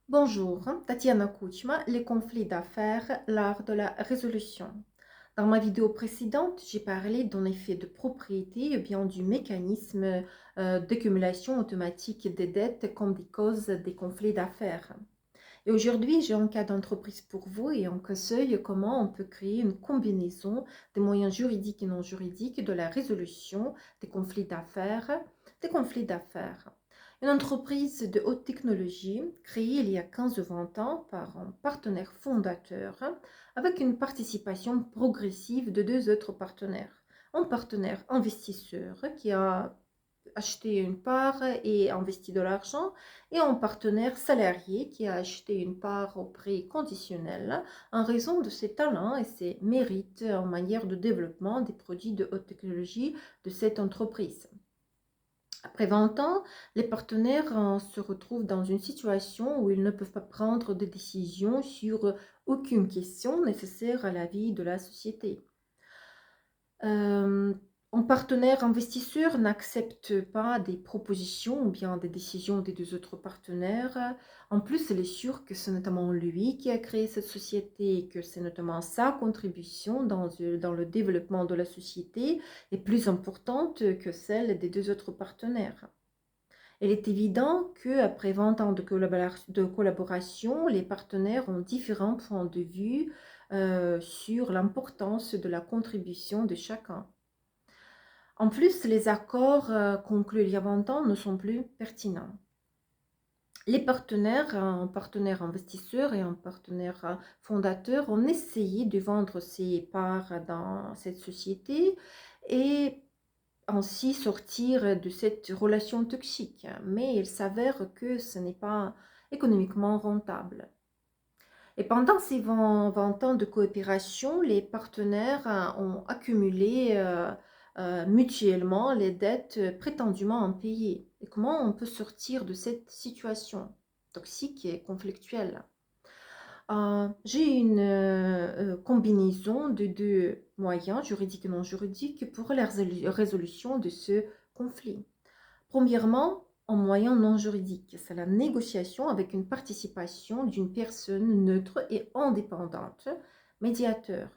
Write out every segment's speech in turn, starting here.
Bonjour, Tatiana Kouchma, les conflits d'affaires, l'art de la résolution. Dans ma vidéo précédente, j'ai parlé d'un effet de propriété et bien du mécanisme d'accumulation automatique des dettes comme des causes des conflits d'affaires. Et aujourd'hui, j'ai un cas d'entreprise pour vous et un conseil comment on peut créer une combinaison des moyens juridiques et non juridiques de la résolution des conflits d'affaires. Une entreprise de haute technologie créée il y a 15 ou 20 ans par un partenaire fondateur avec une participation progressive de deux autres partenaires. Un partenaire investisseur qui a acheté une part et investi de l'argent, et un partenaire salarié qui a acheté une part au prix conditionnel en raison de ses talents et ses mérites en matière de développement des produits de haute technologie de cette entreprise. Après 20 ans, les partenaires se retrouvent dans une situation où ils ne peuvent pas prendre de décision sur aucune question nécessaire à la vie de la société. Euh, un partenaire investisseur n'accepte pas des propositions ou bien des décisions des deux autres partenaires. En plus, il est sûr que c'est notamment lui qui a créé cette société et que c'est notamment sa contribution dans le développement de la société est plus importante que celle des deux autres partenaires. Il est évident qu'après 20 ans de collaboration, les partenaires ont différents points de vue sur l'importance de la contribution de chacun. En plus, les accords conclus il y a 20 ans ne sont plus pertinents. Les partenaires, un partenaire investisseur et un partenaire fondateur, ont essayé de vendre ses parts dans cette société et ainsi sortir de cette relation toxique. Mais il s'avère que ce n'est pas économiquement rentable. Et pendant ces 20 ans de coopération, les partenaires ont accumulé mutuellement les dettes prétendument impayées. Et comment on peut sortir de cette situation toxique et conflictuelle? J'ai une combinaison de deux moyens, juridiques et non juridiques, pour la résolution de ce conflit. Premièrement, en moyen non juridique, c'est la négociation avec une participation d'une personne neutre et indépendante, médiateur.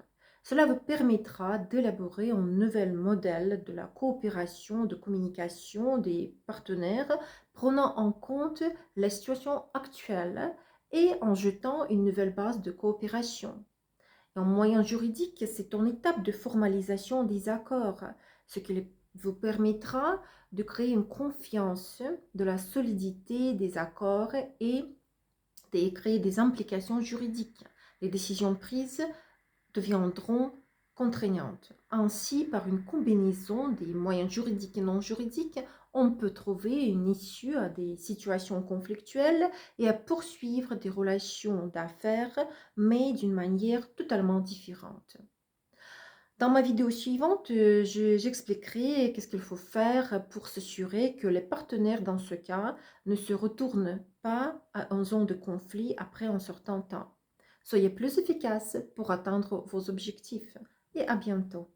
Cela vous permettra d'élaborer un nouvel modèle de la coopération de communication des partenaires, prenant en compte la situation actuelle et en jetant une nouvelle base de coopération. En moyen juridique, c'est une étape de formalisation des accords, ce qui vous permettra de créer une confiance de la solidité des accords et de créer des implications juridiques. Les décisions prises deviendront contraignantes. Ainsi, par une combinaison des moyens juridiques et non juridiques, on peut trouver une issue à des situations conflictuelles et à poursuivre des relations d'affaires, mais d'une manière totalement différente. Dans ma vidéo suivante, j'expliquerai qu'est-ce qu'il faut faire pour s'assurer que les partenaires dans ce cas ne se retournent pas en zone de conflit après un certain temps. Soyez plus efficace pour atteindre vos objectifs et à bientôt.